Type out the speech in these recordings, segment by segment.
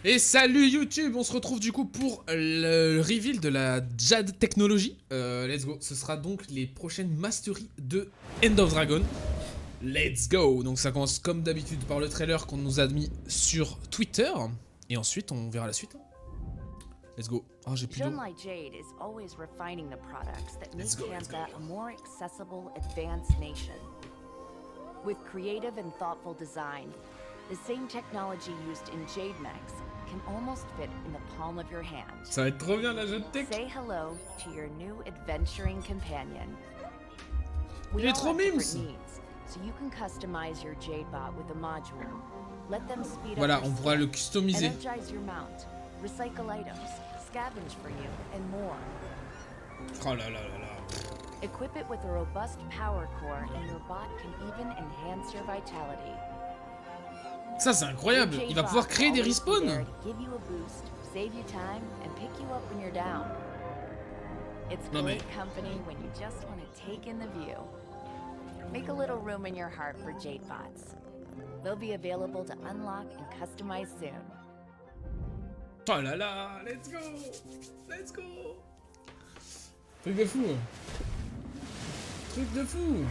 Et salut YouTube, on se retrouve du coup pour le reveal de la Jade Technologie. Let's go, ce sera donc les prochaines masteries de End of Dragon. Let's go. Donc ça commence comme d'habitude par le trailer qu'on nous a mis sur Twitter. Et ensuite on verra la suite. Let's go. Oh, j'ai plus d'eau. Jade is always refining the products that make Let's go. Kantha a more accessible, advanced nation. With creative and thoughtful design, the same technology used in Jade mechs can almost fit in the palm of your hand. Ça va être trop bien la Jade Tech. Say hello to your new adventuring companion. Il est trop mimes. So you can customize your Jade bot with a module. Let them speed Voilà, up on pourra le customiser. energize your mount, recycle items, scavenge for you, and more. Oh là là là là. Equip it with a robust power core and your bot can even enhance your vitality. Ça c'est incroyable, il va pouvoir créer des respawns. Give you a boost, save you time, and pick you up when you're down. It's great company when you just want to take in the view. Make a little room in your heart for Jade bots. They'll be available to unlock and customize soon. Oh là là, let's go. Let's go. Truc de fou. Truc de fou.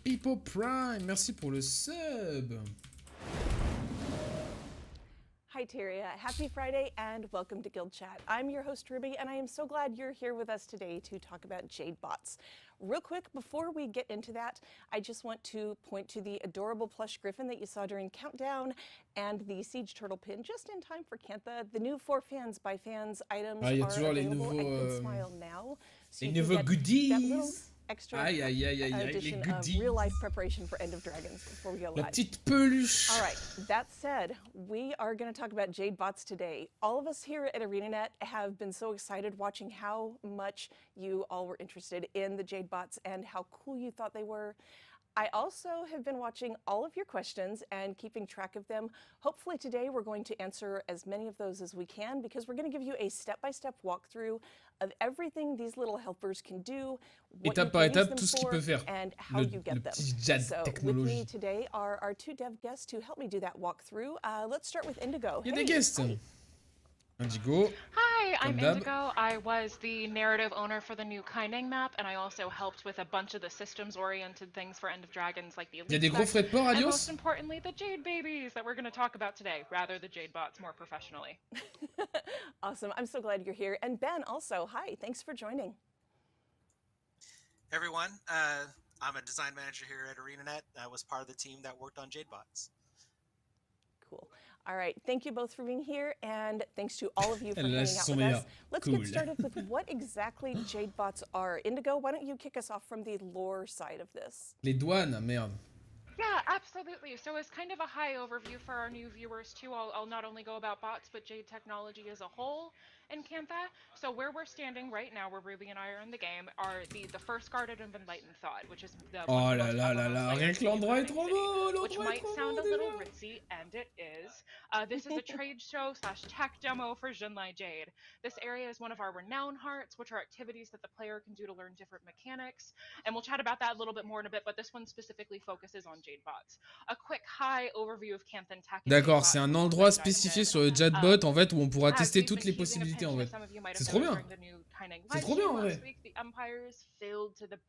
Hippo Prime, merci pour le sub. Hi Tyria, happy Friday and welcome to Guild Chat. I'm your host Ruby and I am so glad you're here with us today to talk about Jade bots. Real quick, before we get into that, I just want to point to the adorable plush griffin that you saw during Countdown and the siege turtle pin just in time for Kantha. The new For Fans by Fans items are available at Good Smile now. So les nouveaux goodies. Extra aïe, aïe, aïe, aïe, aïe, les addition of goodies. real life preparation for End of Dragons before we go live. La petite peluche. All right, that said, we are going to talk about Jade bots today. All of us here at ArenaNet have been so excited watching how much you all were interested in the Jade bots and how cool you thought they were. I also have been watching all of your questions and keeping track of them. Hopefully today we're going to answer as many of those as we can because we're going to give you a step-by-step walkthrough of everything these little helpers can do, what étape you par can use étape, them tout ce qu'il for, peut faire. and how you get them. Petit Jade So with Technologie. me today are our two dev guests to help me do that walkthrough. Let's start with Indigo. Il y a des guests. Indigo. Hi, I'm d'hab. Indigo. I was the narrative owner for the new QUIGGANG map, and I also helped with a bunch of the systems-oriented things for End of Dragons, like the Il y a des Elite gros Spec, frais de port, and Alios. most importantly, the Jade babies that we're going to talk about today, rather the Jade bots more professionally. Awesome. I'm so glad you're here. And Ben also, hi. Thanks for joining. Hey everyone, I'm a design manager here at ArenaNet. I was part of the team that worked on Jade bots. Cool. All right. Thank you both for being here, and thanks to all of you for Elle hanging lâche out son with meilleur. us. Let's Cool. get started with what exactly Jade bots are. Indigo, why don't you kick us off from the lore side of this? Les douanes, merde. Yeah, absolutely. So as kind of a high overview for our new viewers too, I'll not only go about bots, but Jade Technologie as a whole in Kantha. So where we're standing right now, where Ruby and I are in the game, are the first guarded of Enlightened Thought, which is the Oh one of the là most là là uppermost là, rien layers que of l'endroit est the trop city, beau, which l'endroit est might trop sound a beau little déjà. ritzy, and it is. This is a trade show / tech demo for Jinlai Jade. This area is one of our renown hearts, which are activities that the player can do to learn different mechanics, and we'll chat about that a little bit more in a bit, but this one specifically focuses on Jade bots. A quick high overview of Kantha Tech. D'accord, c'est un endroit spécifié sur le Jadebot en fait où on pourra tester toutes les possibilités en fait. C'est trop bien. C'est trop bien en vrai.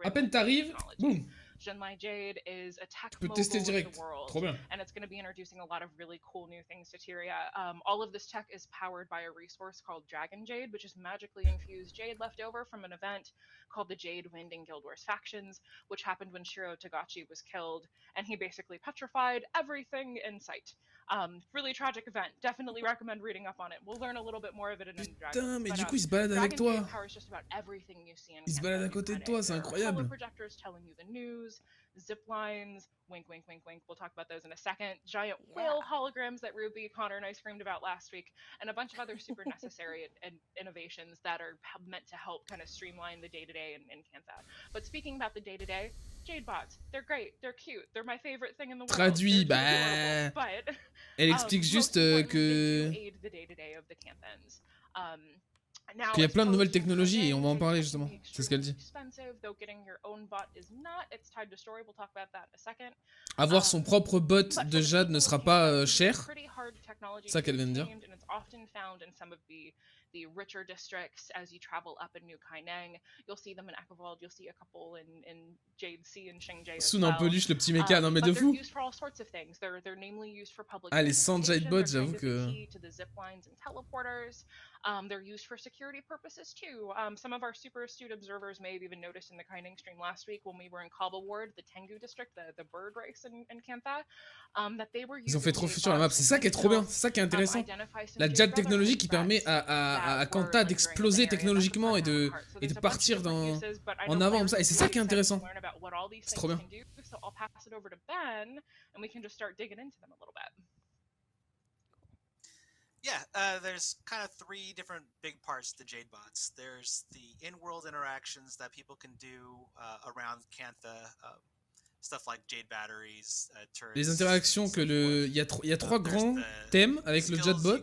À peine t'arrives, boum. Jinlai Jade is a tech Tu peux tester mogul of direct. the world, Trop bien. and it's going to be introducing a lot of really cool new things to Tyria. All of this tech is powered by a resource called Dragon Jade, which is magically infused jade left over from an event called the Jade Wind and Guild Wars Factions, which happened when Shiro Togachi was killed, and he basically petrified everything in sight. Really tragic event. Definitely recommend reading up on it. We'll learn a little bit more of it in End of Dragons. Putain, mais But, du coup il se balade avec toi. powers just about everything you see in Il se Kantha balade à New côté de QUIGGANG. toi, c'est There are incroyable. holo projectors telling you the news, zip lines, wink, wink, wink, wink. We'll talk about those in a second. Giant whale holograms that Ruby, Connor, and I screamed about last week, and a bunch of other super necessary and innovations that are meant to help kind of streamline the day-to-day in Kantha. But speaking about the day-to-day, Jade bots, they're great, they're cute, they're my favorite thing in the world. Traduit, They're bah. adorable, but Elle explique juste que. aid the day-to-day of the Kanthans. qu'il y a plein de nouvelles technologies et on va en parler justement. C'est ce qu'elle dit. Avoir son propre bot de Jade ne sera pas cher. C'est ça qu'elle vient de dire. The richer districts as you travel up in New Kaineng. You'll see them in Echovold, you'll see a couple in Jade C and Xingje as Soon en peluche, le petit méca, non mais de fou. They're namely used for public ah, les 100 Jade bots, j'avoue que... to the zip lines and teleporters. They're used for security purposes too. Some of our super astute observers may have even noticed in the Kaineng stream last week when we were in Kabul Ward, the Tengu district, the bird race in Kantha, that they were using... Ils ont fait trop sur la map, c'est ça qui est trop bien, c'est ça qui est intéressant. La Jade Technologie qui permet à Kantha d'exploser technologiquement et de partir en avant comme ça, et c'est ça qui est intéressant. C'est trop bien. Yeah, there's kind of 3 different big parts to Jade bots. There's the in-world interactions that people can do around Kantha, stuff like Jade batteries, turrets. Les interactions que il y a 3 grands thèmes avec le Jade bot.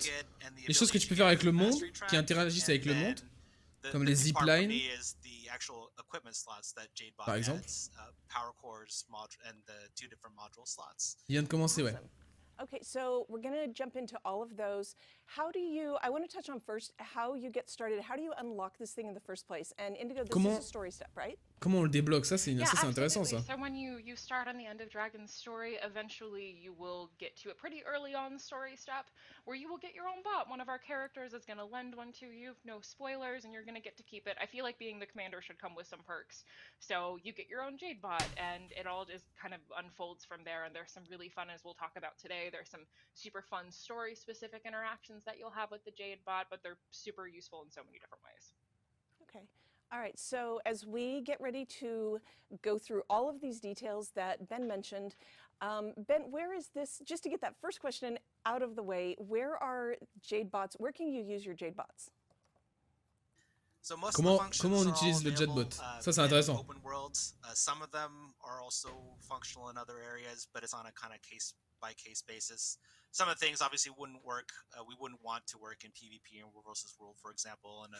Les choses que tu peux faire avec le monde, qui interagissent avec le monde, comme les ziplines. Par exemple. Il vient de commencer, ouais. Okay, so we're going to jump into all of those. How do you, I want to touch on first how you get started. How do you unlock this thing in the first place? And Indigo, this is a story step, right? Comment on le débloque? Ça, c'est intéressant, ça. So when you start on the end of Dragon's story, eventually you will get to a pretty early on story step where you will get your own bot. One of our characters is going to lend one to you, no spoilers, and you're going to get to keep it. I feel like being the commander should come with some perks. So you get your own Jade bot, and it all just kind of unfolds from there, and there's some really fun, as we'll talk about today, there's some super fun story-specific interactions that you'll have with the Jade bot, but they're super useful in so many different ways. Okay. All right, so as we get ready to go through all of these details that Ben mentioned, Ben, where is this, just to get that first question out of the way, where are Jade bots, where can you use your Jade bots? So most comment on utilise le Jade bot? Ça, c'est intéressant. Open worlds. Some of them are also functional in other areas, but it's on a kind of case-by-case basis. Some of the things obviously wouldn't work. We wouldn't want to work in PvP and World vs World, for example, and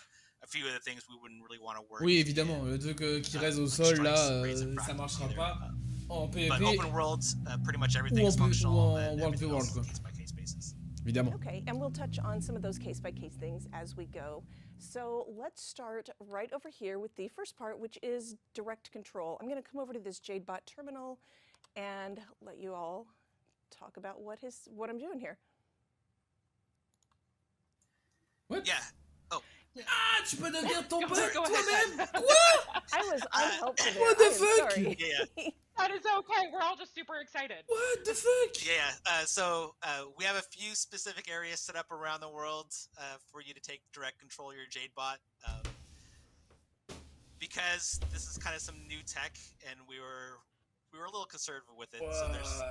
a few of the things we wouldn't really want to work. Oui, évidemment, le truc qui reste au sol là, ça marchera pas en PvP. But open worlds, pretty much everything is functional. Ou en World vs World, quoi. Case-by-case basis. Évidemment. Okay, and we'll touch on some of those case-by-case things as we go. So let's start right over here with the first part, which is direct control. I'm going to come over to this JadeBot terminal and let you all talk about what I'm doing here. What? Yeah. Oh. Ah, tu peux devenir ton pote toi-même? Quoi? I was unhelpful there. What the fuck? Sorry. Yeah. That is okay. We're all just super excited. What the fuck? Yeah. So we have a few specific areas set up around the world for you to take direct control of your Jade bot. Because this is kind of some new tech, and we were a little conservative with it. What? So there's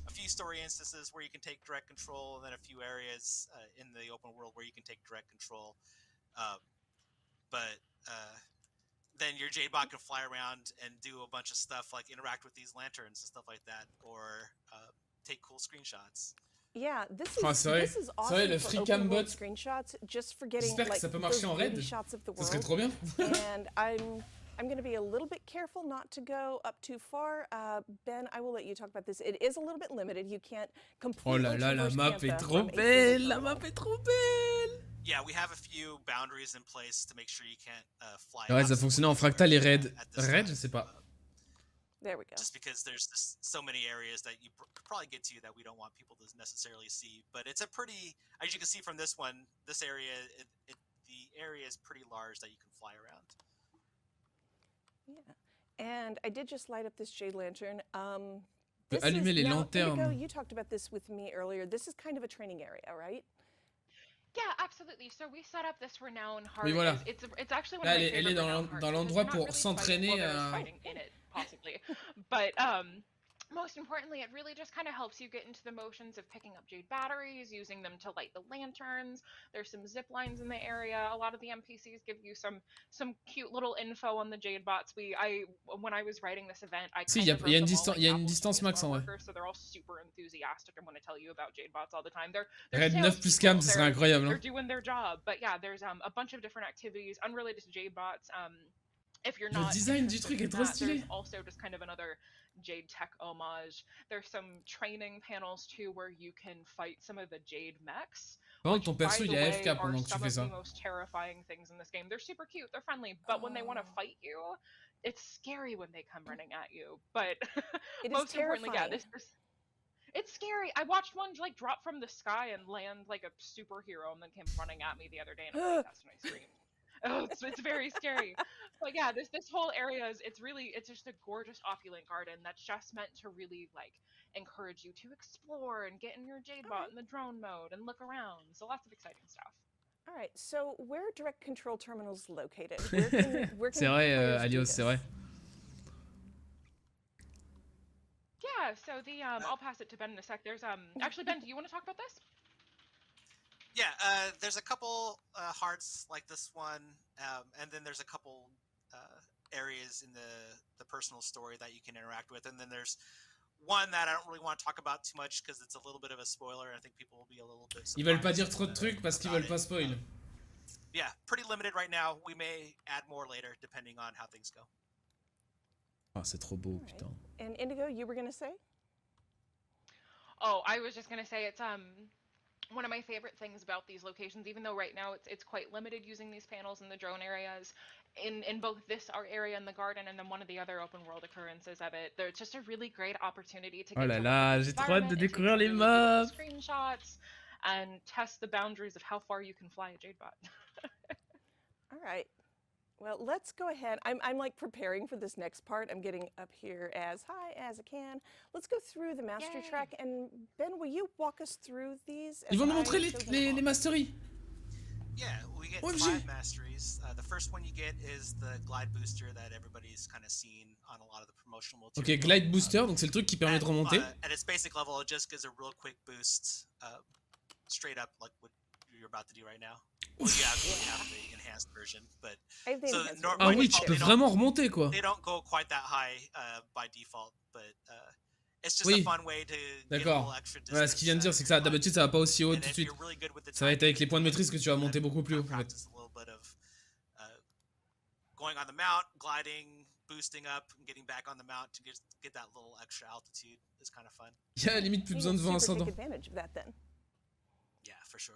a few story instances where you can take direct control, and then a few areas in the open world where you can take direct control. Then your Jade bot can fly around and do a bunch of stuff like interact with these lanterns and stuff like that, or take cool screenshots. Yeah, this is awesome le for cam open world bot. screenshots, just for getting J'espère que like ça peut marcher en those raid. beauty shots of the Ça serait world. trop bien. And I'm going to be a little bit careful not to go up too far. Ben, I will let you talk about this. It is a little bit limited. You can't completely. Oh là là, la traverse map Kantha est trop from a belle. single La terminal. map est trop belle. Yeah, we have a few boundaries in place to make sure you can't fly. Ouais, ça fonctionnait en fractal et raid. Raid, je sais pas. There we go. Just because there's just so many areas that you could probably get to that we don't want people to necessarily see. But it's a pretty, as you can see from this one, this area, the area is pretty large that you can fly around. Yeah. And I did just light up this Jade lantern. Allumer les lanternes. Indigo, you talked about this with me earlier. This is kind of a training area, right? Yeah, absolutely. So we set up this renown heart. Oui, voilà. It's actually one Là, of my elle favorite est renown hearts dans because l'endroit they're not pour really s'entraîner fighting, well, à... there's fighting in it, possibly. But most importantly, it really just kind of helps you get into the motions of picking up Jade batteries, using them to light the lanterns. There's some zip lines in the area. A lot of the NPCs give you some cute little info on the Jade bots. When I was writing this event, I Si, kind of il y a wrote them all like il y a une Apple distance Genius max farm en vrai. workers, so they're all super enthusiastic and want to tell you about Jade bots all the time. They're Red 9 plus cam, salespeople. ce serait incroyable. They're Hein. doing their job. But yeah, there's a bunch of different activities unrelated to Jade bots. If you're Le not design du interested truc in est trop that, there's stylé. also just kind of another Jade tech homage. There's some training panels too where you can fight some of the Jade mechs. Par contre, Which, ton by perso, il the est way, AFK are pendant que tu some fais of the ça. most terrifying things in this game. They're super cute, they're friendly, but when they want to fight you, it's scary when they come running at you. But It is most importantly, yeah, terrifying. it's scary. I watched one like drop from the sky and land like a superhero, and then came running at me the other day in a playtest, and I screamed. Oh, it's very scary. But yeah, this whole area is it's just a gorgeous opulent garden that's just meant to really like encourage you to explore and get in your Jade bot in the drone mode and look around. So lots of exciting stuff. All right, so where are direct control terminals located? Where can C'est vrai, players do Alios, this? c'est vrai. Yeah, so I'll pass it to Ben in a sec. There's actually Ben, do you want to talk about this? Yeah, there's a couple hearts like this one, and then there's a couple areas in the personal story that you can interact with, and then there's one that I don't really want to talk about too much because it's a little bit of a spoiler. I think people will be a little bit surprised. Ils veulent pas dire trop de trucs parce qu'ils veulent pas spoil. Yeah, pretty limited right now. We may add more later depending on how things go. Ah, c'est trop beau, putain. And Indigo, you were gonna say? Oh, I was just gonna say it's one of my favorite things about these locations, even though right now it's quite limited using these panels in the drone areas, in both this area in the garden and then one of the other open world occurrences of it. There's just a really great opportunity to Oh get là to là, j'ai trop hâte de découvrir les maps. Screenshots and test the boundaries of how far you can fly a Jade bot. All right. Well, let's go ahead. I'm like preparing for this next part. I'm getting up here as high as I can. Let's go through the mastery track. And Ben, will you walk us through these? Ils vont nous montrer les masteries. Yeah, we get 5 masteries. The first one you get is the glide booster that everybody's kind of seen on a lot of the promotional material. Ok, glide booster, donc c'est le truc qui permet de remonter. At its basic level, it just gives a real quick boost, straight up like what you're about to do right now. Well, you have the enhanced version, but so ah oui, tu peux vraiment remonter quoi. They don't go quite that high by default, but it's just a fun way to get a little extra distance. Voilà, ce qu'il vient de dire, c'est que ça, d'habitude, ça va pas aussi haut tout de suite. Ça va être avec les points de maîtrise que tu vas monter beaucoup plus haut. En fait. Going on the mount, gliding, boosting up, and getting back on the mount to get that little extra altitude is kind of fun. Il y a limite plus besoin de vent ascendant. Yeah, for sure.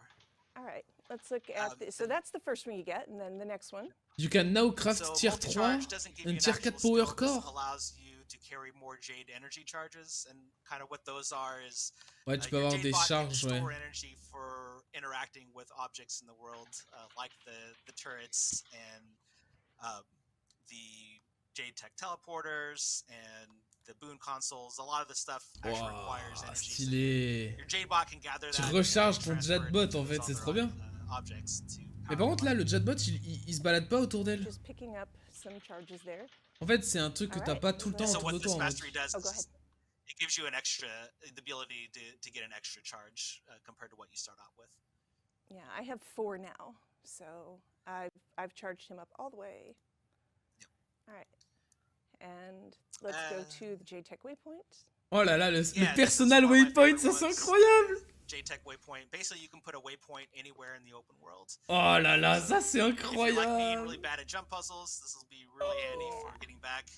All right, let's look at this. So that's the first one you get, and then the next one. You can now craft tier 3 and tier 4 power core. Allows you to carry more Jade energy charges, and kind of what those are is ouais, tu peux avoir des charges, ouais. Store energy for interacting with objects in the world, like the turrets and the Jade tech teleporters and the boon consoles. A lot of the stuff actually requires energy. Stylé. Your Jade bot can gather tu that. Recharges ton Jadbot en fait, c'est trop bien. Mais par contre là, le Jadbot, il se balade pas autour d'elle. En fait, c'est un truc que t'as pas tout le temps autour de toi. En fait. It gives you the ability to get an extra charge compared to what you start out with. Yeah, I have 4 now, so I've charged him up all the way. Yep. All right, and let's go to the Jade Tech Waypoint. Oh là là, le personal waypoint, ça c'est incroyable. Jade Tech Waypoint. Basically, you can put a waypoint anywhere in the open world. Oh là là, ça c'est incroyable. If you're like being really bad at jump puzzles, this will be really handy for getting back.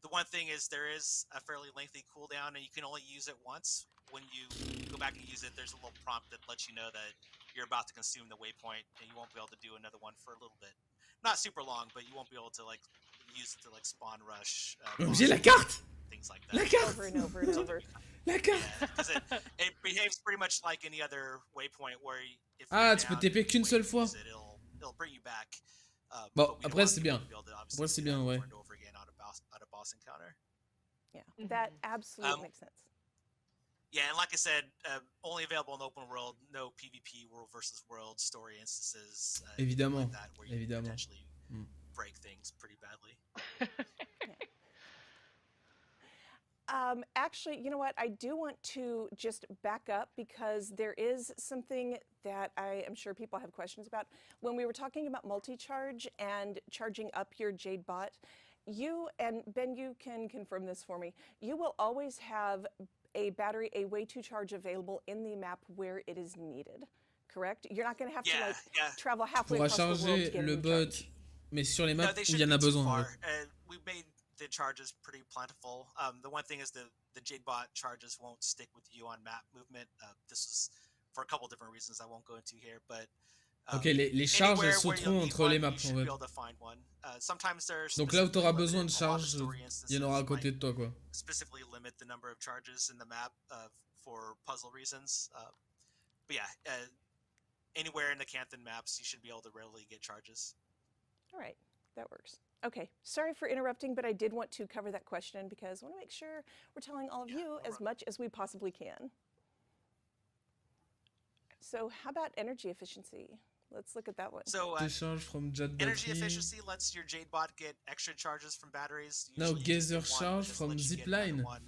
The one thing is there is a fairly lengthy cooldown, and you can only use it once. When you go back and use it, there's a little prompt that lets you know that you're about to consume the waypoint, and you won't be able to do another one for a little bit. Not super long, but you won't be able to like use it to like spawn rush. J'ai la carte. Things like that. La carte. Over and over and over. La carte. Because it behaves pretty much like any other waypoint where if tu peux TP qu'une seule fois. It'll bring you back. Bon, après c'est bien. Après c'est bien, ouais. Yeah, that absolutely makes sense. Yeah, and like I said, only available in open world, no PvP world versus world story instances. Évidemment, like that, where you évidemment. Potentially break things pretty badly. Actually, you know what? I do want to just back up because there is something that I am sure people have questions about. When we were talking about multi-charge and charging up your Jade bot, you, and Ben, you can confirm this for me, you will always have a battery, a way to charge available in the map where it is needed, correct? You're not going to have to like travel Tu halfway pourras across the world to charger get a le new bot, charge. mais sur les No, maps they où il y shouldn't en a be too besoin en far. fait. We made the charges pretty plentiful. The one thing is the Jade bot charges won't stick with you on map movement. This is for a couple different reasons I won't go into here, but Ok, les charges elles anywhere where you'll sauteront need entre one, les you maps en should be fait. able to find one. Sometimes they're Donc là où tu specifically auras besoin limited. de A lot of charge, story il y en aura à instances côté might de toi quoi. specifically limit the number of charges in the map for puzzle reasons. But yeah, anywhere in the Canthan maps, you should be able to readily get charges. All right, that works. Okay, sorry for interrupting, but I did want to cover that question because I want to make sure we're telling all of you as much as we possibly can. So how about energy efficiency? Let's look at that one. So Décharge from Jade energy battery. efficiency lets your Jade bot get extra charges from batteries. Now Usually you just gather get one, charge but this from lets you get another zipline. one.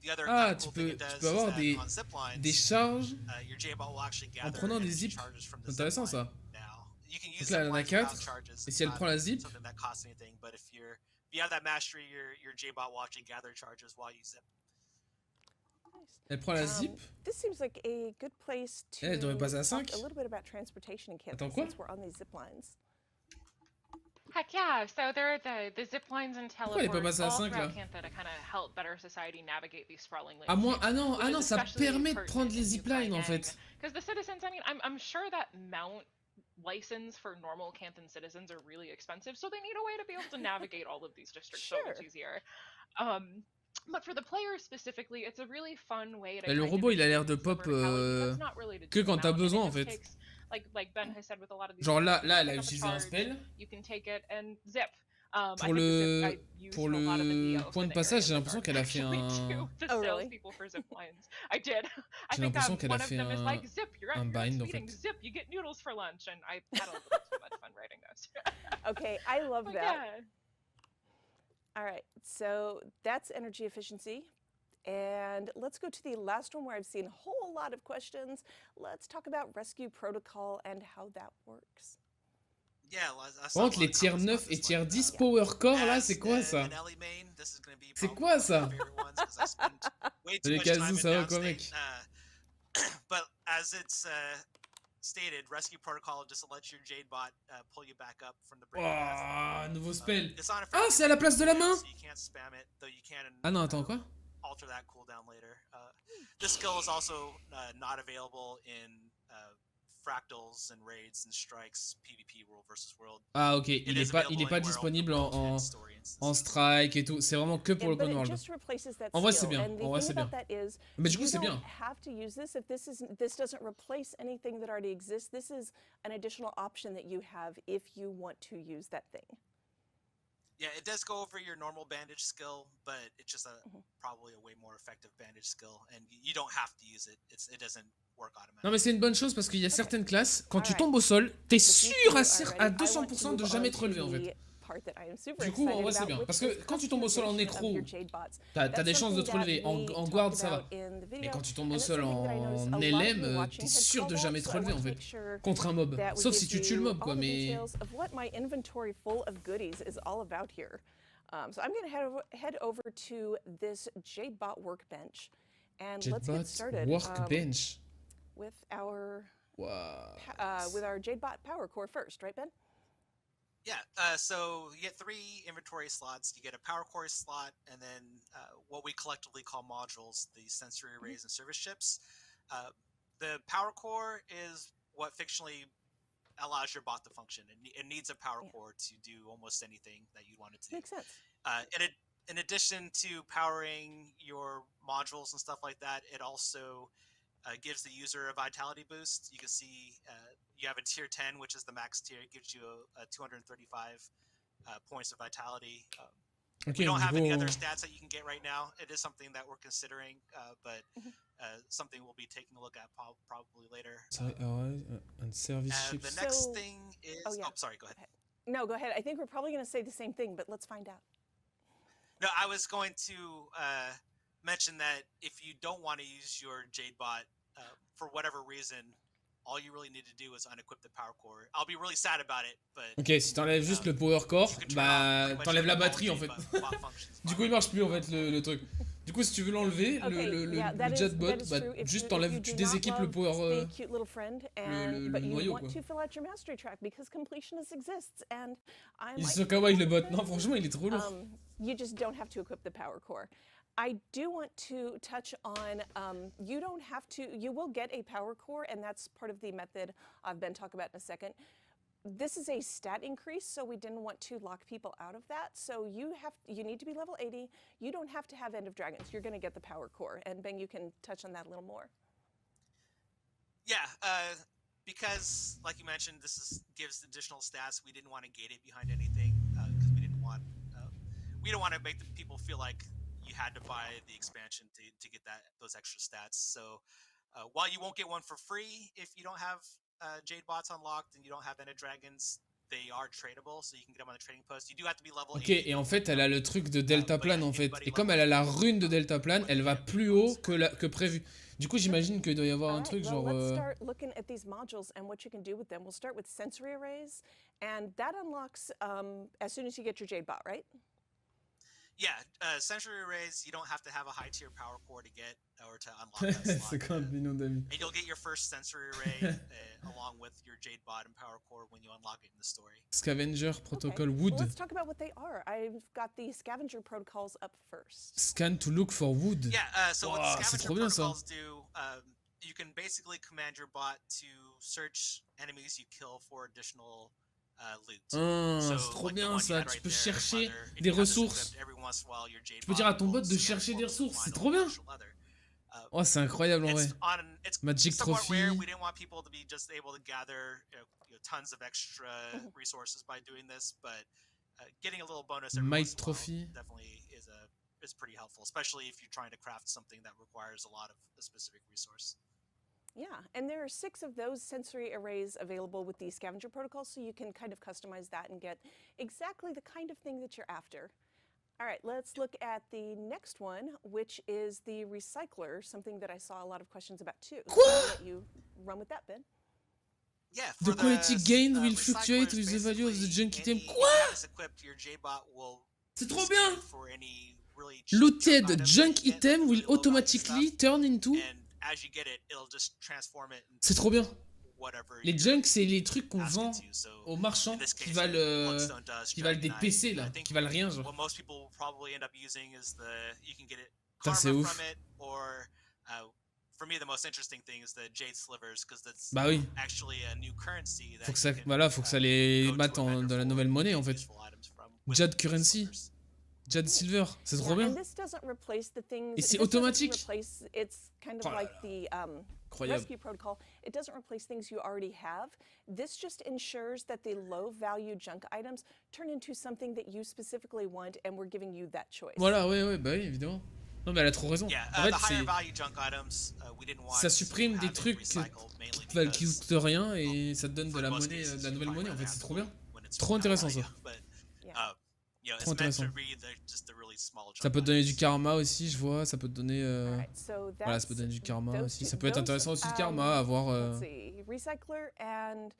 The other Ah, kind of cool thing it does tu peux is avoir that on ziplines, des charges your Jade bot will actually en gather prenant des energy zips. charges from the C'est intéressant zipline. ça. Now you can use Donc là elle en a ziplines without 4. charges. Et si elle prend la zip, Something that costs anything, but if you have that mastery, your Jade bot will actually gather charges while you zip. elle prend la zip. This seems like a good place to Elle devrait passer à talk 5. a little bit about transportation in Canthan Attends, quoi? since we're on these zip lines. Heck yeah! So there are the zip lines and Pourquoi elle est pas teleports passée à all 5 là? throughout Cantha to kind of help better society navigate these sprawling Ah, moi, landscapes, ah non, which is ça especially permet de pertinent prendre les in ziplines en QUIGGANG, fait. Because the citizens, I mean, I'm sure that mount license for normal Canthan citizens are really expensive, so they need a way to be able to navigate all of these districts so much easier. But for the players specifically, it's a really fun way to Et le robot il a l'air de pop que quand t'as besoin en fait. Like Ben has said with a lot of these Genre là, you elle pick a up a utilisé un charge, spell. you can take it and zip. Pour le point de passage, j'ai l'impression qu'elle a fait un... Oh, really? I did. J'ai l'impression qu'elle a fait un bind en fait. Zip, you get noodles for lunch, and I had a little too much fun writing those. Okay, I love that. Yeah. All right, so that's energy efficiency. And let's go to the last one where I've seen a whole lot of questions. Let's talk about rescue protocol and how that works. Par contre, les tiers 9 et tiers 10 power core là, c'est quoi ça? C'est quoi ça? Salut Kazoo, ça va quoi mec? But as it's stated, rescue protocol just lets your Jade bot pull you back up from the brink. Oh, nouveau spell. Ah, c'est à la place de la main? Ah non, attends, quoi? Alter that cooldown later. This skill is also not available in fractals and raids and strikes PvP world versus world. Ah ok, il est pas disponible en strike et tout, c'est vraiment que pour l'open world. En vrai c'est bien, Mais du coup c'est bien. Have to use this if this doesn't replace anything that already exists. This is an additional option that you have if you want to use that thing. Yeah, it does go over your normal bandage skill, but it's just probably a way more effective bandage skill, and you don't have to use it. It doesn't work automatically. Non mais c'est une bonne chose parce qu'il y a certaines classes, quand tu tombes au sol, t'es sûr à 200% de jamais te relever en fait. Du coup, en vrai, c'est bien. Parce que quand tu tombes au sol en écro, t'as des chances de te relever. En guard, ça va. Mais quand tu tombes au sol en LM, t'es sûr de jamais te relever en fait. Contre un mob. Sauf si tu tues le mob, quoi. Mais. So I'm going to head over to this JadeBot workbench, and let's get started. Workbench. With our wow. With our JadeBot power core first, right, Ben? Yeah, so you get 3 inventory slots. You get a power core slot, and then what we collectively call modules, the sensory arrays and service chips. The power core is what fictionally allows your bot to function. It needs a power core to do almost anything that you want it to do. Makes sense. In addition to powering your modules and stuff like that, it also gives the user a vitality boost. You can see you have a tier 10, which is the max tier. It gives you a 235 points of vitality. We don't have any other stats that you can get right now. It is something that we're considering, but something we'll be taking a look at probably later. And service chips. The next thing is... Oh, sorry, go ahead. No, go ahead. I think we're probably going to say the same thing, but let's find out. No, I was going to mention that if you don't want to use your Jade bot for whatever reason, all you really need to do is unequip the power core. I'll be really sad about it, but Ok, si t'enlèves juste le power core, you can turn bah off pretty much t'enlèves la all batterie en Jade fait. bot functions Du by coup il marche plus en default. fait le truc. Du coup si tu veux l'enlever, le Jadbot, bah juste t'enlèves, tu déséquipes le power, le noyau quoi. Il se kawaii le bot, non franchement il est trop lourd. You just don't have to equip the power core. I do want to touch on, you don't have to, you will get a power core, and that's part of the method I've been talking about in a second. This is a stat increase, so we didn't want to lock people out of that. So you need to be level 80. You don't have to have End of Dragons. You're going to get the power core. And Ben, you can touch on that a little more. Yeah, because like you mentioned, gives additional stats. We didn't want to gate it behind anything because we don't want to make the people feel like you had to buy the expansion to get those extra stats. So while you won't get one for free if you don't have Jade bots unlocked and you don't have End of Dragons, they are tradable, so you can get them on the trading post. You do have to be level 80. Ok, et en fait elle a le truc de deltaplane en fait. Et comme elle a la rune de deltaplane, elle va plus haut que prévu. Du coup j'imagine qu'il doit y avoir un truc genre... Let's start looking at these modules and what you can do with them. We'll start with sensory arrays, and that unlocks as soon as you get your Jade bot, right? Yeah, sensory arrays, you don't have to have a high tier power core to get or to unlock that slot. 50 millions d'amis. And you'll get your first sensory array along with your Jade bot and power core when you unlock it in the story. Scavenger Protocol Okay. Wood. Well, let's talk about what they are. I've got the Scavenger Protocols up first. Scan to look for wood. Yeah, so Wow, what c'est Scavenger trop bien ça. Protocols do, you can basically command your bot to search enemies you kill for additional loot. C'est trop bien ça, tu peux chercher des ressources. Tu peux dire à ton bot de chercher des ressources, c'est trop bien. Oh, c'est incroyable en vrai. Magic Trophy. We didn't want people to be just able to gather tons of extra resources by doing this, but getting a little bonus every once in a while definitely is pretty helpful, especially if you're trying to craft something that requires a lot of a specific resource. Yeah, and there are 6 of those sensory arrays available with the Scavenger Protocol, so you can kind of customize that and get exactly the kind of thing that you're after. All right, let's look at the next one, which is the Recycler, something that I saw a lot of questions about too. So I'll let you run with that, Ben. Yeah, the quality gained will fluctuate with the value of the junk item. Quoi? C'est trop bien! Looted junk item will automatically turn into... C'est trop bien. Les junks, c'est les trucs qu'on vend aux marchands qui valent des PC là, qui valent rien genre. Putain, c'est ouf. Bah oui. Faut que ça, voilà, faut que ça les mette dans la nouvelle monnaie en fait. Jade Currency. Jade Silver, c'est trop bien. Et c'est automatique. Incroyable. MERCI protocol, it doesn't replace things you already have. This just ensures that the low value junk items turn into something that you specifically want, and we're giving you that choice. Voilà, ouais, bah oui, évidemment. Non mais elle a trop raison. En fait, ça supprime des trucs qui coûtent rien et ça te donne de la monnaie, de la nouvelle monnaie en fait, c'est trop bien. Trop intéressant ça. Trop intéressant. Ça peut te donner du karma aussi, je vois. Ça peut te donner. Voilà, ça peut te donner du karma aussi. Ça peut être intéressant aussi le karma à voir.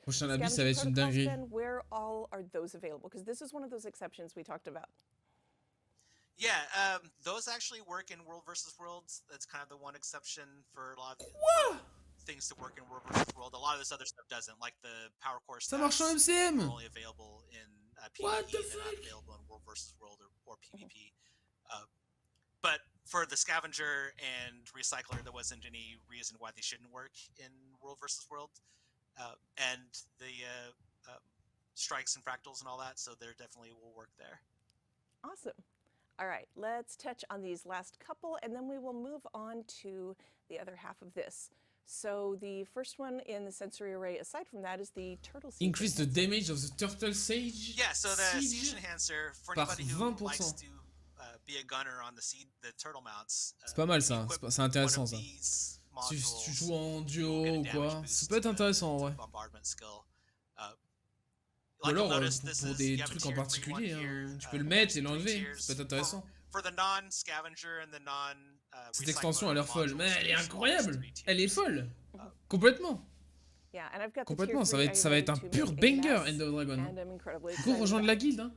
Prochain habit, ça va être une dinguerie. Yeah, those actually work in World vs. World. That's kind of the one exception for a lot of things to work in World vs. World. A lot of this other stuff doesn't, like the power core Ça marche en MCM. only available in PvP, they're not available in World vs. World or PvP. But for the Scavenger and Recycler, there wasn't any reason why they shouldn't work in World vs. World. And the strikes and fractals and all that, so there definitely will work there. Awesome. All right, let's touch on these last couple, and then we will move on to the other half of this. So the first one in the sensory array, aside from that, is the turtle siege. Increase the damage of the turtle siege. Yeah, so the siege enhancer for anybody who likes to be a gunner on the turtle mounts. C'est pas mal ça, c'est intéressant ça. Si tu joues en duo ou quoi, ça peut être intéressant en vrai. Ou alors pour des trucs en particulier, hein. Tu peux le mettre et l'enlever, ça peut être intéressant. For the non-scavenger and the Cette recycler extension a l'air folle, mais modules elle est as small as incroyable. 3 Elle est tiers. folle. Complètement. Yeah, and I've got the Complètement, tier 3 ça va être un ready to pur make a banger, mess, End of Dragon. and I'm incredibly Go excited rejoindre la about. guilde, hein.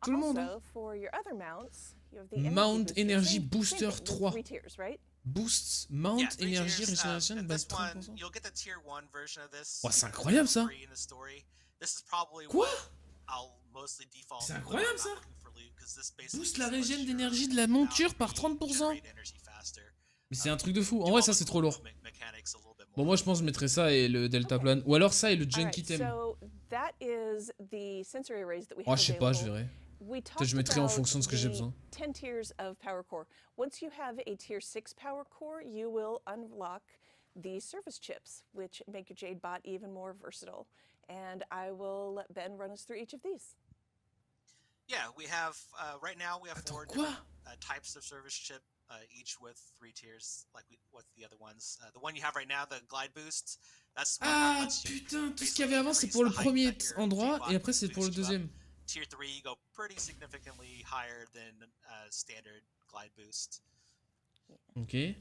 Tout le monde. Also, for your other mounts, you have the Mount energy Energy booster, Booster same thing, 3. 3 tiers, right? Boosts Mount Yeah, 3 Energy tiers. Regeneration And by this one, 30%. you'll get the tier 1 version of this. Oh, c'est incroyable ça. Free in the story. This is probably Quoi? what I'll mostly default. C'est incroyable ça. Boost Booste la régène d'énergie de la monture par 30%. Mais c'est un truc de fou. En vrai, ça c'est trop lourd. Bon, moi je pense que je mettrais ça et le Deltaplan. Ou alors ça et le Junkie Theme. So that is the sensory arrays that we Oh, have je sais pas, je available. verrai. We Peut-être je talked mettrai en about fonction de ce que j'ai the besoin. 10 tiers of power core. Once you have a tier 6 power core, you will unlock the service chips, which make your Jade bot even more versatile. And I will let Ben run us through each of these. Yeah, we have right now we have Attends, 4 quoi? different types of service chip, each with 3 tiers, like with the other ones. The one you have right now, the glide boost, that's one that Ah lets you putain, tout ce basically qu'il y avait avant c'est increase pour le the height premier that your endroit Jade et bot après c'est pour le boosts you up. deuxième. Tier 3, you go pretty significantly higher than standard glide boost. Ok.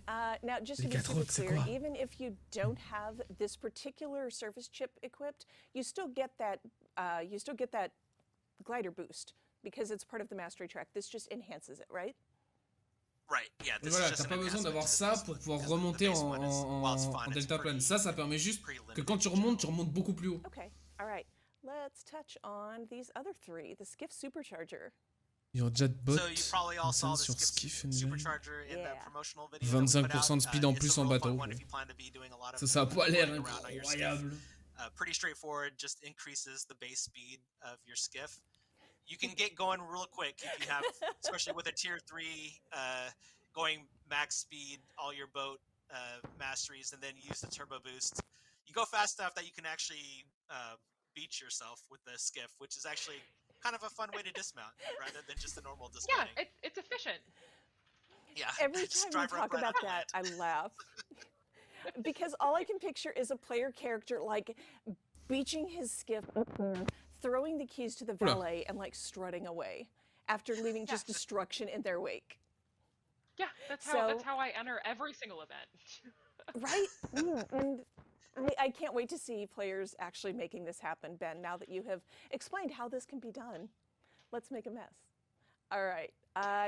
Now, just Les to be quatre super autres, c'est clear, quoi? even if you don't have this particular service chip equipped, you still get that glider boost because it's part of the mastery track. This just enhances it, right? Right, yeah. Mais This voilà, is just t'as an pas besoin enhancement d'avoir to the ça base pour one, pouvoir because the remonter base one is, while it's fun, en it's Deltaplan. pretty- Ça permet juste pretty que limited quand tu in remontes general. beaucoup plus haut. Okay, all right. Let's touch on these other 3. The Skiff Supercharger. Your Jadbot, So you probably all saw the sur Skiff Skiff Engine. Supercharger in the Yeah. promotional video that we put 25% de out. speed en It's plus a en real fun bateau. one if you plan to be doing a lot of Ça a pas l'air running around on your skiff. incroyable. Pretty straightforward, just increases the base speed of your skiff. You can get going real quick if you have, especially with a tier 3, going max speed, all your boat masteries, and then use the turbo boost. You go fast enough that you can actually beach yourself with the skiff, which is actually kind of a fun way to dismount rather than just a normal Yeah, dismounting. it's efficient. Yeah. Every just time you drive talk right about up that, land. I laugh. Because all I can picture is a player character like beaching his skiff up there, throwing the keys to the Oula. valet, and like strutting away after leaving just destruction in their wake. Yeah, that's So- how I enter every single event. Right? And I can't wait to see players actually making this happen, Ben, now that you have explained how this can be done. Let's make a mess. All right.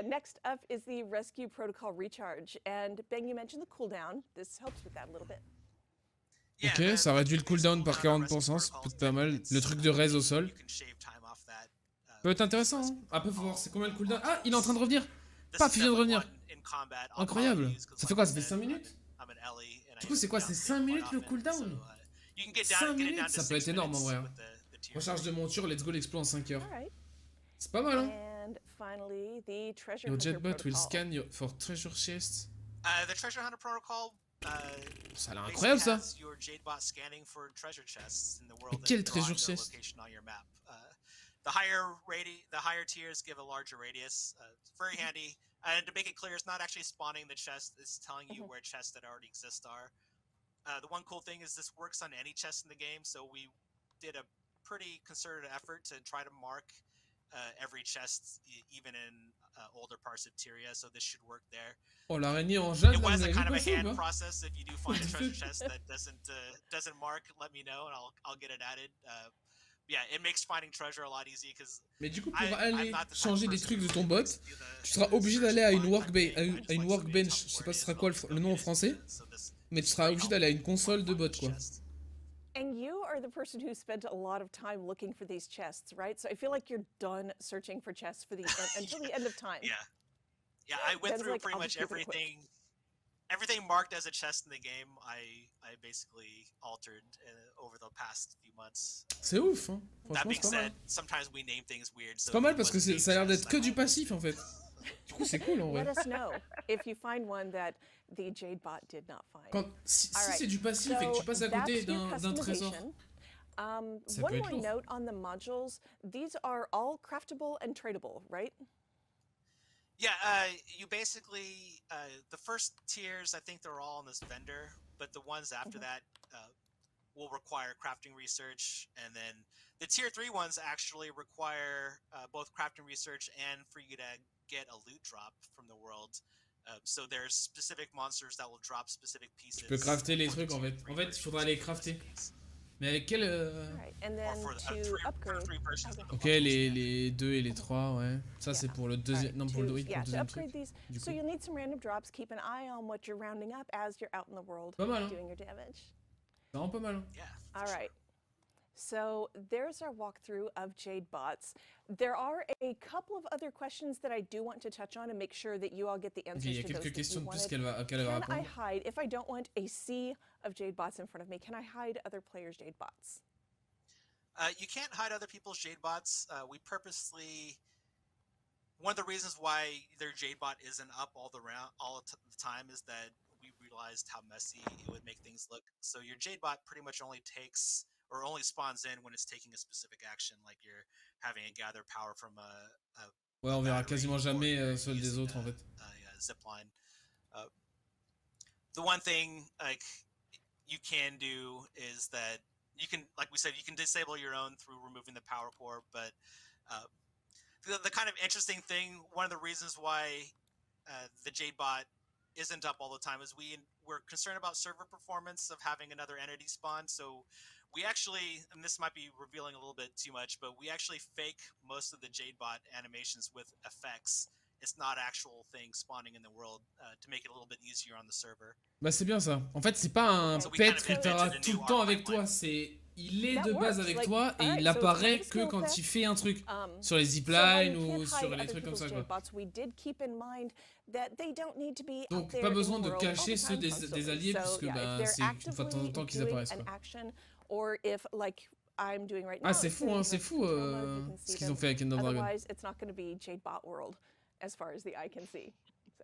Next up is the Rescue Protocol Recharge. And Ben, you mentioned the cooldown. This helps with that a little bit. Yeah, Ok, the- ça réduit le the cooldown base par cooldown on 40%, Rescue ça peut Protocol être pas mal. is 10 Le truc de raise au sol. You can shave time off that, Peut être intéressant, hein. Après faut voir c'est combien le cooldown. Ah, il est en train de revenir. Paf, il vient de revenir. Incroyable. Ça fait quoi, ça fait 5 minutes? Du coup, c'est quoi, c'est 5 minutes le cooldown? 5 minutes, ça peut être énorme en vrai, hein. Recharge de monture, let's go l'explo en 5 heures. All right. C'est pas mal, hein. And finally, the Treasure Your Hunter Jetbot will Protocol. scan for treasure chests. The Treasure Hunter Protocol. Ça a l'air incroyable ça. Has your Jadebot scanning for treasure chests in the world. Mais and quel drawing treasure their chest? location on your map. The higher tiers give a larger radius. It's very handy. And to make it clear, it's not actually spawning the chest. It's telling you where chests that already exist are. The one cool thing is this works on any chest in the game. So we did a pretty concerted effort to try to mark every chest, even in older parts of Tyria. So this should work there. Oh, l'araignée en jade, It là, was vous a avez kind vu of a passer ou hand pas? process. If you do find a treasure chest that doesn't mark, let me know and I'll get it added. Yeah, it makes finding treasure a lot easier because Mais du coup, pour aller changer des trucs de ton bot, tu seras obligé d'aller à une workbench. Je sais pas ce sera quoi le nom en français, mais tu seras obligé d'aller à une console de bot, quoi. And you are the person who spent a lot of time looking for these chests, right? So I feel like you're done searching for chests for until the end of time. Yeah, I went Ben's through like, pretty "I'll much just keep it quick." everything marked as a chest in the game. I basically altered over the past few months. C'est ouf, hein. That Franchement, being c'est pas mal. said, sometimes we name things weird. C'est pas mal parce que ça a l'air d'être que du passif en fait. Du coup, c'est cool en vrai. Let us know if you find one that the Jade bot did not find. Si All right, c'est du passif et que tu passes à côté that's your d'un trésor. customization. Ça One peut être more lourd. note on the modules. These are all craftable and tradable, right? Yeah, you basically the first tiers. I think they're all on this vendor, but the ones after that will require crafting research, and then the tier 3 ones actually require both crafting research and for you to get a loot drop from the world. So there's specific monsters that will drop specific pieces. Tu peux crafter les trucs en fait. En fait, il faudra les crafter. Mais avec quel Alright, and then to upgrade. Ok, les 2 et les 3, ouais. Ça c'est pour le deuxième. Non, pour le oui, pour le deuxième truc. Du so coup. you'll need some random drops. Keep an eye on what you're rounding up as you're out in the world Pas mal, hein. doing your damage. C'est vraiment pas mal. Hein. Yeah. Alright. So there's our walkthrough of Jade bots. There are a couple of other questions that I do want to touch on and make sure that you all get the answers Il y a to those quelques that you questions de plus wanted. qu'elle va Can I répondre. hide, if I don't want a sea of Jade bots in front of me, can I hide other players' Jade bots? You can't hide other people's Jade bots. We purposely. One of the reasons why their Jade bot isn't up all the time is that we realized how messy it would make things look. So your Jade bot pretty much only takes or only spawns in when it's taking a specific action, like you're having a gather power from a Ouais, on verra battery, quasiment or jamais you're celle des using autres en fait. a zip line. The one thing like you can do is that you can, like we said, you can disable your own through removing the power core, but the kind of interesting thing, one of the reasons why the Jade bot isn't up all the time is we're concerned about server performance of having another entity spawn. So we actually, and this might be revealing a little bit too much, but we actually fake most of the Jade bot animations with effects. It's not actual things spawning in the world to make it a little bit easier on the server. Bah c'est bien ça. En fait, c'est pas un pet que t'auras tout le temps avec toi. C'est il est de base avec toi et il apparaît que quand il fait un truc sur les ziplines ou sur les trucs comme ça quoi. Donc pas besoin de cacher ceux des alliés puisque bah, c'est une fois de temps en temps qu'ils apparaissent quoi. Ah c'est fou hein, c'est fou ce qu'ils ont fait avec End of Dragon. As far as the eye can see. So.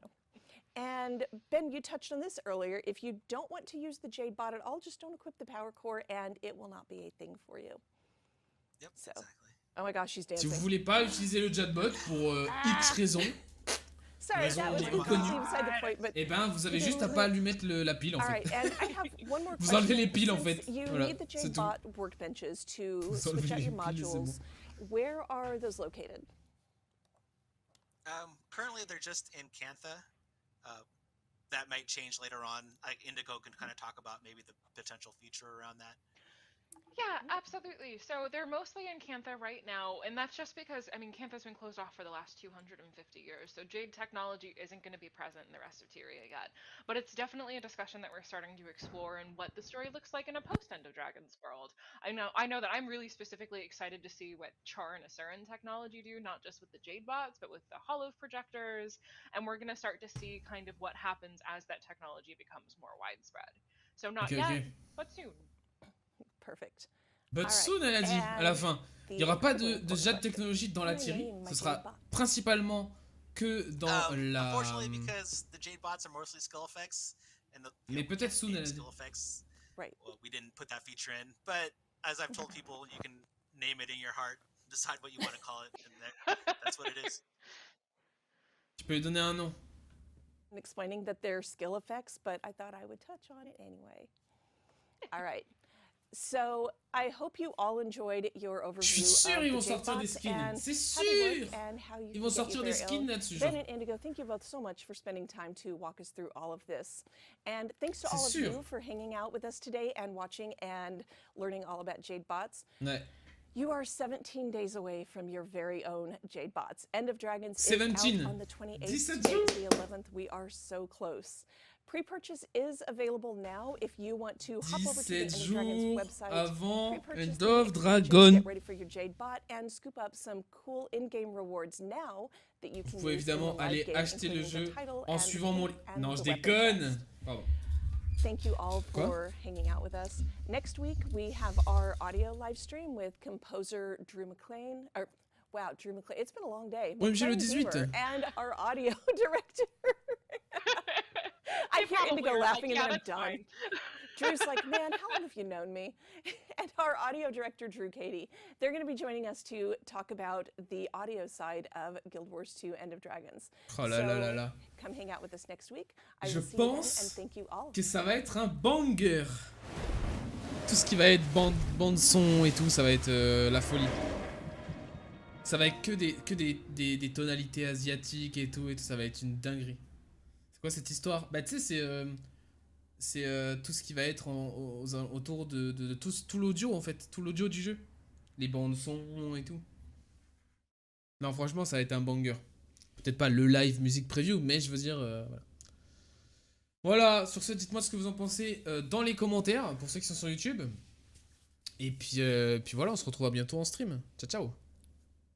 And Ben, you touched on this earlier. If you don't want to use the Jade bot at all, just don't equip the power core and it will not be a thing for you. Yep, so. Exactly. Oh my gosh, she's dancing. Si vous voulez pas utiliser le Jadbot pour X raisons, Sorry, that was completely beside the point, but et ben vous avez juste à pas lui mettre la pile en fait. Right, and I have one more vous enlevez les piles en Since fait. You voilà, need the Jade bot workbenches to vous switch out your piles, modules. bon. Where are those located? Currently, they're just in Cantha. That might change later on. Indigo can kind of talk about maybe the potential future around that. Yeah, absolutely. So they're mostly in Cantha right now, and that's just because, I mean, Cantha's been closed off for the last 250 years, so Jade Technologie isn't going to be present in the rest of Tyria yet. But it's definitely a discussion that we're starting to explore and what the story looks like in a post-End of Dragons world. I know that I'm really specifically excited to see what Char and Asuran Technologie do, not just with the Jade bots, but with the hollow projectors, and we're going to start to see kind of what happens as that technology becomes more widespread. So not yet, but soon. Perfect. But soon, elle a dit, à la fin. Il n'y aura pas de Jade Technologie dans la Tyrie. Ce sera principalement que dans la... Unfortunately, because the Jade bots are mostly skill effects. And the, mais peut-être soon, elle a dit. Skill effects, right. Well, we didn't put that feature in. But as I've told people, you can name it in your heart. Decide what you want to call it. And that's what it is. Tu peux lui donner un nom. I'm explaining that they're skill effects, but I thought I would touch on it anyway. All right. So I hope you all enjoyed your overview. Je suis sûr ils vont sortir des skins. C'est sûr. Ils vont sortir des skins là-dessus. Ben and Indigo, thank you both so much for spending time to walk us through all of this. And thanks to all of you for hanging out with us today and watching and learning all about Jade bots. Ouais. You are 17 days away from your very own Jade bots. End of Dragons 17. is out on the 28th to the 11th. We are so close. Pre-purchase is available now if you want to hop over to the End of Dragons website. Avant End of Dragon. Get ready for your Jade bot and scoop up some cool in-game rewards now that you can Vous pouvez use in évidemment the live aller game, acheter le including the jeu title en and suivant mon... and Non, je the weapon déconne. chest. Pardon. Thank you all for hanging out with us. Next week, we have our audio live stream with composer Drew McLean. Wow, Drew McLean. It's been a long day. OMG le 18. And our audio director. I hear Indigo laughing and then I'm done. Fine. Drew's like, man, how long have you known me? And our audio director, Drew Katie, they're going to be joining us to talk about the audio side of Guild Wars 2 End of Dragons. Oh là là là là. Come hang out with us next week. Je pense que ça va être un banger. Tout ce qui va être bande son et tout, ça va être la folie. Ça va être que des tonalités asiatiques et tout, ça va être une dinguerie. C'est quoi cette histoire? Bah tu sais, c'est tout ce qui va être autour de tout l'audio en fait, tout l'audio du jeu. Les bandes son et tout. Non, franchement, ça va être un banger. Peut-être pas le live music preview, mais je veux dire, voilà. Voilà, sur ce, dites-moi ce que vous en pensez dans les commentaires, pour ceux qui sont sur YouTube. Et puis voilà, on se retrouve à bientôt en stream. Ciao, ciao.